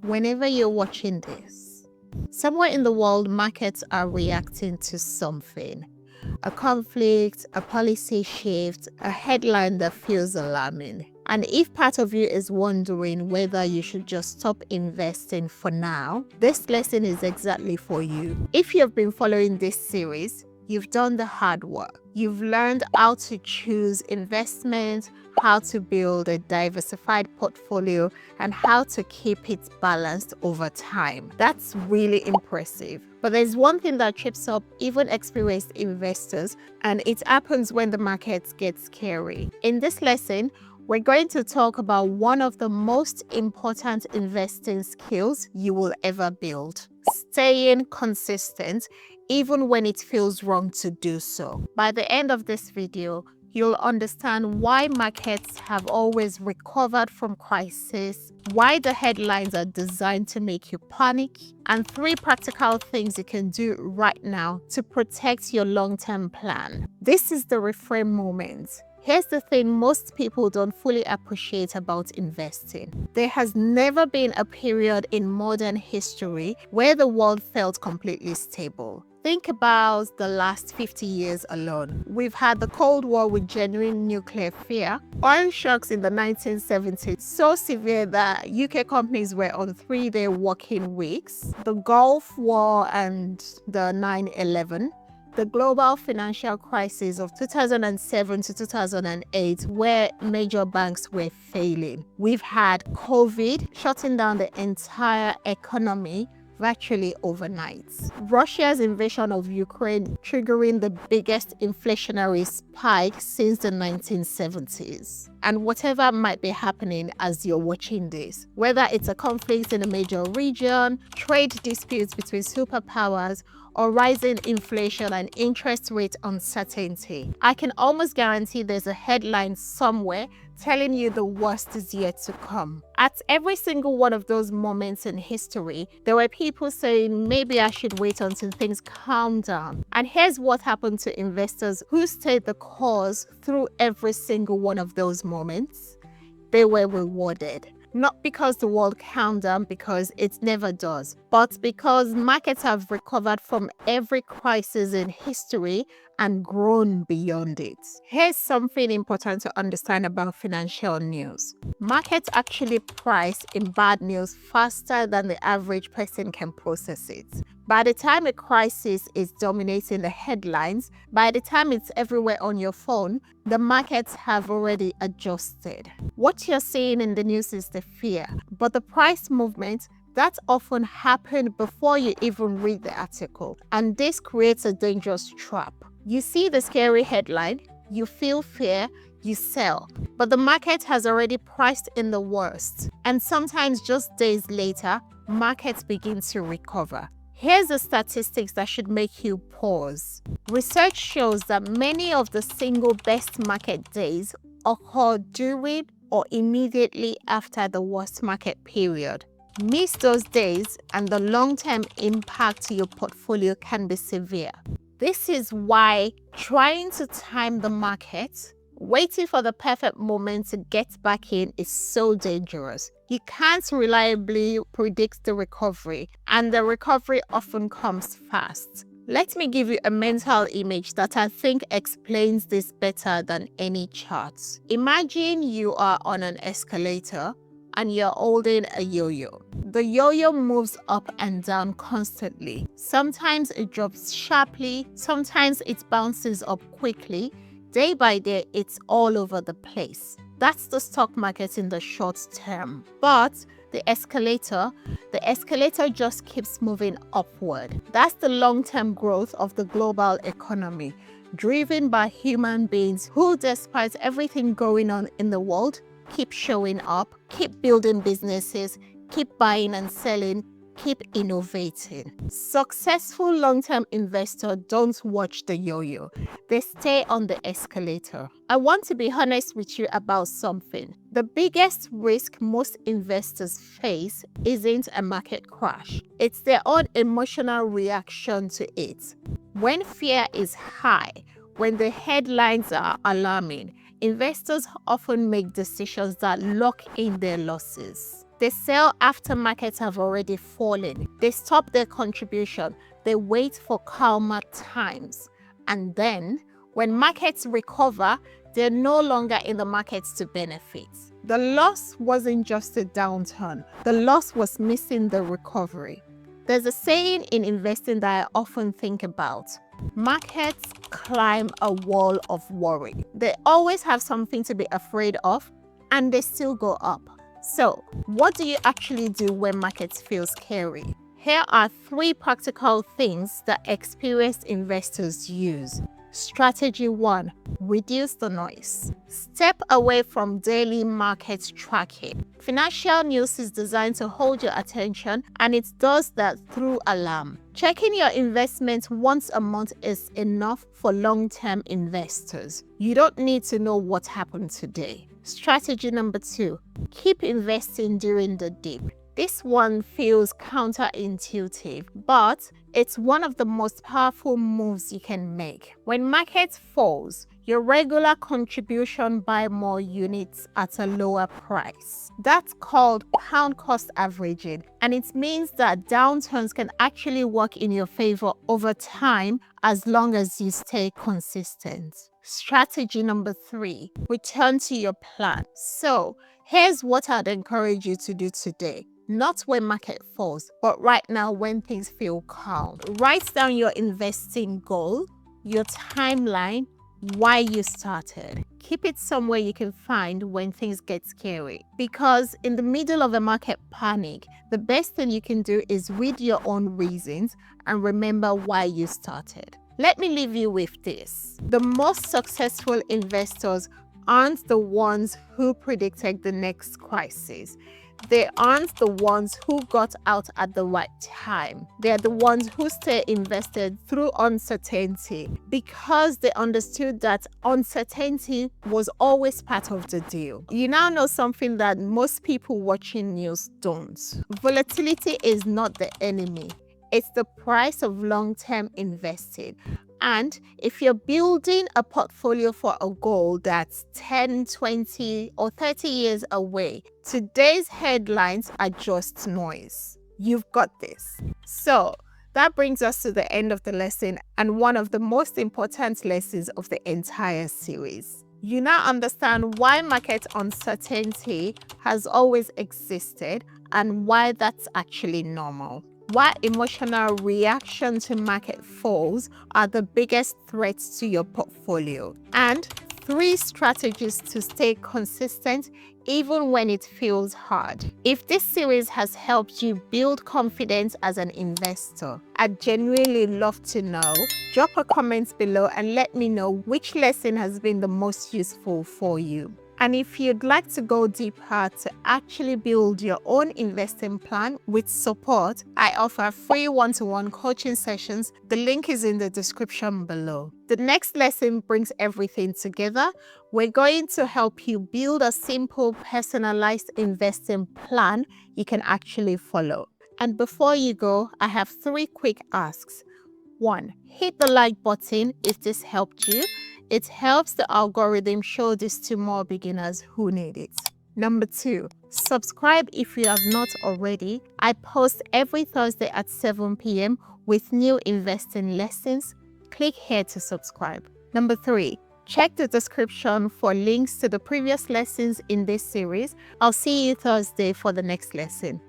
whenever you're watching this, somewhere in the world, markets are reacting to something. A conflict, a policy shift, a headline that feels alarming. And if part of you is wondering whether you should just stop investing for now, this lesson is exactly for you. If you've been following this series, you've done the hard work. You've learned how to choose investments, how to build a diversified portfolio, and how to keep it balanced over time. That's really impressive. But there's one thing that trips up even experienced investors, and it happens when the markets get scary. In this lesson, we're going to talk about one of the most important investing skills you will ever build: staying consistent even when it feels wrong to do so. By the end of this video, you'll understand why markets have always recovered from crisis, why the headlines are designed to make you panic, and 3 practical things you can do right now to protect your long-term plan. This is the reframe moment. Here's the thing most people don't fully appreciate about investing. There has never been a period in modern history where the world felt completely stable. Think about the last 50 years alone. We've had the Cold War with genuine nuclear fear, oil shocks in the 1970s, so severe that UK companies were on 3-day working weeks, the Gulf War and the 9/11, the global financial crisis of 2007 to 2008, where major banks were failing. We've had COVID shutting down the entire economy virtually overnight. Russia's invasion of Ukraine triggering the biggest inflationary spike since the 1970s. And whatever might be happening as you're watching this, whether it's a conflict in a major region, trade disputes between superpowers, or rising inflation and interest rate uncertainty, I can almost guarantee there's a headline somewhere telling you the worst is yet to come. At every single one of those moments in history, there were people saying, maybe I should wait until things calm down. And here's what happened to investors who stayed the course through every single one of those moments. They were rewarded. Not because the world calmed down, because it never does, but because markets have recovered from every crisis in history and grown beyond it. Here's something important to understand about financial news. Markets actually price in bad news faster than the average person can process it. By the time a crisis is dominating the headlines, by the time it's everywhere on your phone, the markets have already adjusted. What you're seeing in the news is the fear, but the price movement, that often happened before you even read the article. And this creates a dangerous trap. You see the scary headline, you feel fear, you sell, but the market has already priced in the worst. And sometimes just days later, markets begin to recover. Here's the statistics that should make you pause. Research shows that many of the single best market days occur during or immediately after the worst market period. Miss those days and the long-term impact to your portfolio can be severe. This is why trying to time the market, waiting for the perfect moment to get back in, is so dangerous. You can't reliably predict the recovery, and the recovery often comes fast. Let me give you a mental image that I think explains this better than any charts. Imagine you are on an escalator and you're holding a yo-yo. The yo-yo moves up and down constantly. Sometimes it drops sharply, sometimes it bounces up quickly. Day by day, it's all over the place. That's the stock market in the short term. But the escalator just keeps moving upward. That's the long-term growth of the global economy, driven by human beings who, despite everything going on in the world, keep showing up, keep building businesses, keep buying and selling, keep innovating. Successful long-term investors don't watch the yo-yo. They stay on the escalator. I want to be honest with you about something. The biggest risk most investors face isn't a market crash. It's their own emotional reaction to it. When fear is high, when the headlines are alarming, investors often make decisions that lock in their losses. They sell after markets have already fallen. They stop their contribution. They wait for calmer times. And then, when markets recover, they're no longer in the markets to benefit. The loss wasn't just a downturn. The loss was missing the recovery. There's a saying in investing that I often think about. Markets climb a wall of worry. They always have something to be afraid of, and they still go up. So, what do you actually do when markets feel scary? Here are 3 practical things that experienced investors use. Strategy 1. Reduce the noise. Step away from daily market tracking. Financial news is designed to hold your attention, and it does that through alarm. Checking your investments once a month is enough for long-term investors. You don't need to know what happened today. Strategy number 2. Keep investing during the dip. This one feels counterintuitive, but it's one of the most powerful moves you can make. When market falls, your regular contribution buy more units at a lower price. That's called pound cost averaging, and it means that downturns can actually work in your favor over time as long as you stay consistent. Strategy number 3, return to your plan. So, here's what I'd encourage you to do today. Not when market falls, but right now when things feel calm. Write down your investing goal, your timeline, why you started. Keep it somewhere you can find when things get scary. Because in the middle of a market panic, the best thing you can do is read your own reasons and remember why you started. Let me leave you with this. The most successful investors aren't the ones who predicted the next crisis. They aren't the ones who got out at the right time. They're the ones who stay invested through uncertainty because they understood that uncertainty was always part of the deal. You now know something that most people watching news don't. Volatility is not the enemy. It's the price of long-term investing. And if you're building a portfolio for a goal that's 10, 20, or 30 years away, today's headlines are just noise. You've got this. So that brings us to the end of the lesson and one of the most important lessons of the entire series. You now understand why market uncertainty has always existed and why that's actually normal. Why emotional reaction to market falls are the biggest threats to your portfolio. And 3 strategies to stay consistent even when it feels hard. If this series has helped you build confidence as an investor, I'd genuinely love to know. Drop a comment below and let me know which lesson has been the most useful for you. And if you'd like to go deeper to actually build your own investing plan with support, I offer free one-to-one coaching sessions. The link is in the description below. The next lesson brings everything together. We're going to help you build a simple, personalized investing plan you can actually follow. And before you go, I have 3 quick asks. 1. Hit the like button if this helped you. It helps the algorithm show this to more beginners who need it. Number 2, subscribe if you have not already. I post every Thursday at 7 p.m. with new investing lessons. Click here to subscribe. Number 3, check the description for links to the previous lessons in this series. I'll see you Thursday for the next lesson.